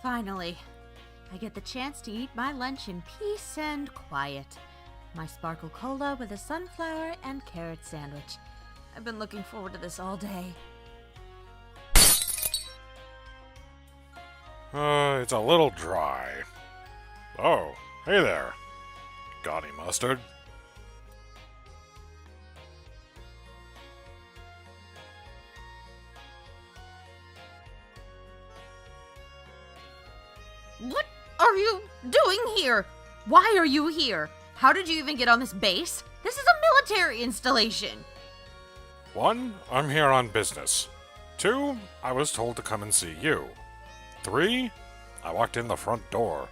Finally, I get the chance to eat my lunch in peace and quiet. My sparkle cola with a sunflower and carrot sandwich. I've been looking forward to this all day. It's a little dry. Oh, hey there. Got any mustard? What are you doing here? Why are you here? How did you even get on this base? This is a military installation. 1, I'm here on business. 2, I was told to come and see you. 3, I walked in the front door.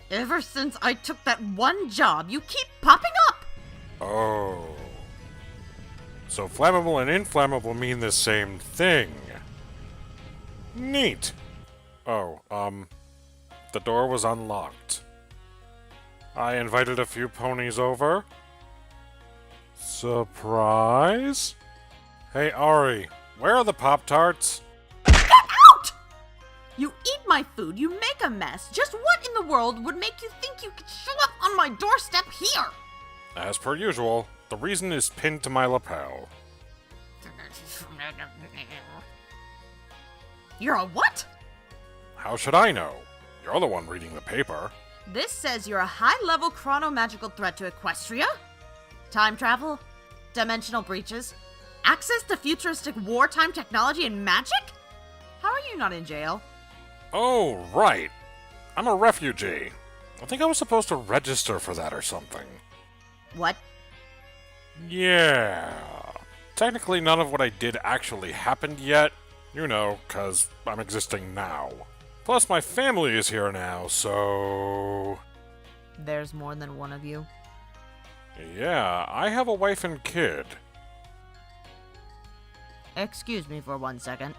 Ever since I took that one job, you keep popping up! Oh. So flammable and inflammable mean the same thing. Neat. Oh, the door was unlocked. I invited a few ponies over. Surprise? Hey, Ari, where are the Pop-Tarts? Get out! You eat my food, you make a mess. Just what in the world would make you think you could show up on my doorstep here? As per usual, the reason is pinned to my lapel. You're a what? How should I know? You're the one reading the paper. This says you're a high-level chrono-magical threat to Equestria? Time travel? Dimensional breaches? Access to futuristic wartime technology and magic? How are you not in jail? Oh, right. I'm a refugee. I think I was supposed to register for that or something. What? Yeah. Technically, none of what I did actually happened yet. You know, 'cause I'm existing now. Plus, my family is here now, so... There's more than one of you. Yeah, I have a wife and kid. Excuse me for 1 second.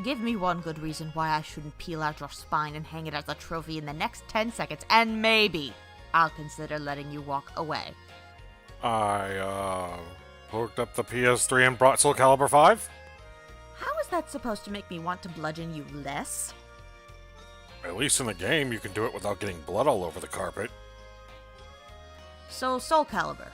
Give me one good reason why I shouldn't peel out your spine and hang it as a trophy in the next 10 seconds, and maybe I'll consider letting you walk away. I, hooked up the PS3 and brought Soul Calibur 5? How is that supposed to make me want to bludgeon you less? At least in the game, you can do it without getting blood all over the carpet. So, Soul Calibur.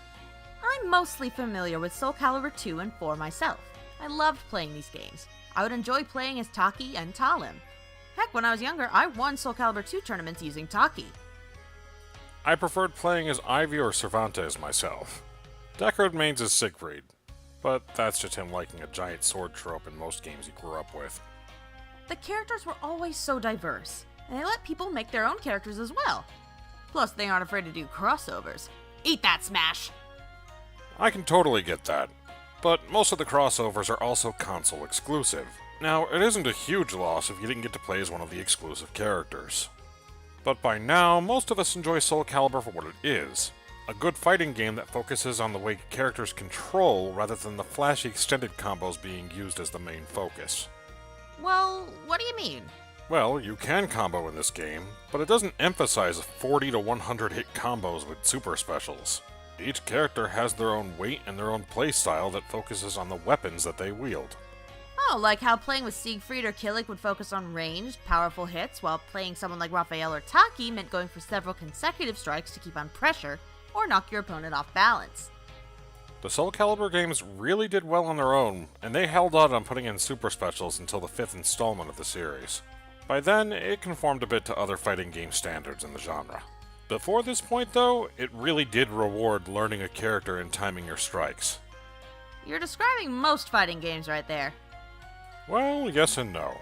I'm mostly familiar with Soul Calibur 2 and 4 myself. I loved playing these games. I would enjoy playing as Taki and Talim. Heck, when I was younger, I won Soul Calibur 2 tournaments using Taki. I preferred playing as Ivy or Cervantes myself. Deckard mains as Siegfried, but that's just him liking a giant sword trope in most games he grew up with. The characters were always so diverse, and they let people make their own characters as well. Plus, they aren't afraid to do crossovers. Eat that, Smash! I can totally get that, but most of the crossovers are also console exclusive. Now, it isn't a huge loss if you didn't get to play as one of the exclusive characters. But by now, most of us enjoy Soul Calibur for what it is. A good fighting game that focuses on the way characters control rather than the flashy extended combos being used as the main focus. Well, what do you mean? Well, you can combo in this game, but it doesn't emphasize 40 to 100 hit combos with super specials. Each character has their own weight and their own playstyle that focuses on the weapons that they wield. Oh, like how playing with Siegfried or Killick would focus on ranged, powerful hits, while playing someone like Raphael or Taki meant going for several consecutive strikes to keep on pressure, or knock your opponent off balance. The Soul Calibur games really did well on their own, and they held out on putting in super specials until the 5th installment of the series. By then, it conformed a bit to other fighting game standards in the genre. Before this point, though, it really did reward learning a character and timing your strikes. You're describing most fighting games right there. Well, yes and no.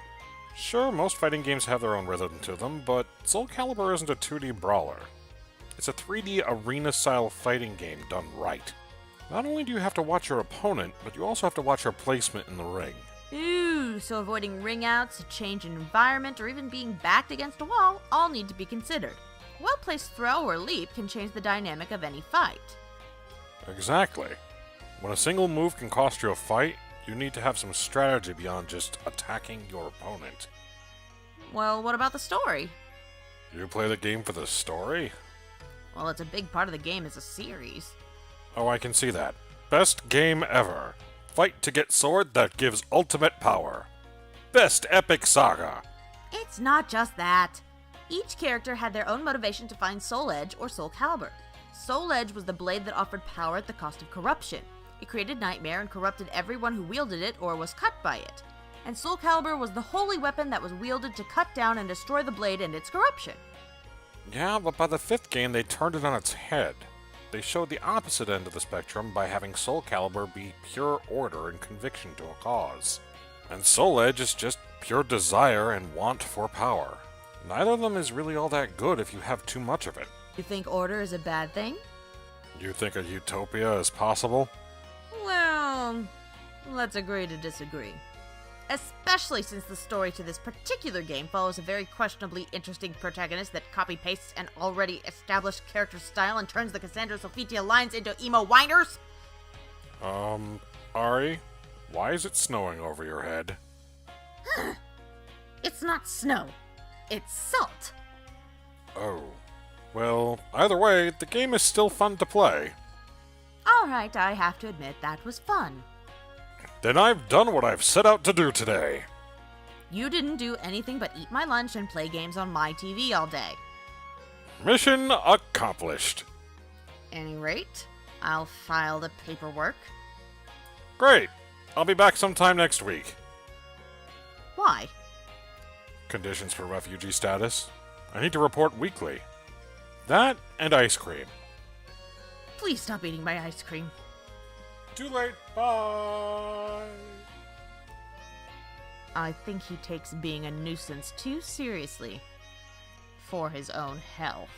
Sure, most fighting games have their own rhythm to them, but Soul Calibur isn't a 2D brawler. It's a 3D arena-style fighting game done right. Not only do you have to watch your opponent, but you also have to watch your placement in the ring. Ooh, so avoiding ring outs, a change in environment, or even being backed against a wall all need to be considered. A well-placed throw or leap can change the dynamic of any fight. Exactly. When a single move can cost you a fight, you need to have some strategy beyond just attacking your opponent. Well, what about the story? You play the game for the story? Well, it's a big part of the game as a series. Oh, I can see that. Best game ever. Fight to get sword that gives ultimate power. Best epic saga. It's not just that. Each character had their own motivation to find Soul Edge or Soul Calibur. Soul Edge was the blade that offered power at the cost of corruption. It created nightmare and corrupted everyone who wielded it or was cut by it. And Soul Calibur was the holy weapon that was wielded to cut down and destroy the blade and its corruption. Yeah, but by the fifth game, they turned it on its head. They showed the opposite end of the spectrum by having Soul Calibur be pure order and conviction to a cause. And Soul Edge is just pure desire and want for power. Neither of them is really all that good if you have too much of it. You think order is a bad thing? You think a utopia is possible? Well, let's agree to disagree. Especially since the story to this particular game follows a very questionably interesting protagonist that copy-pastes an already established character style and turns the Cassandra Sophitia lines into emo whiners. Ari, why is it snowing over your head? It's not snow. It's salt. Oh. Well, either way, the game is still fun to play. Alright, I have to admit that was fun. Then I've done what I've set out to do today. You didn't do anything but eat my lunch and play games on my TV all day. Mission accomplished. Any rate, I'll file the paperwork. Great. I'll be back sometime next week. Why? Conditions for refugee status. I need to report weekly. That and ice cream. Please stop eating my ice cream. Too late. Bye. I think he takes being a nuisance too seriously for his own health.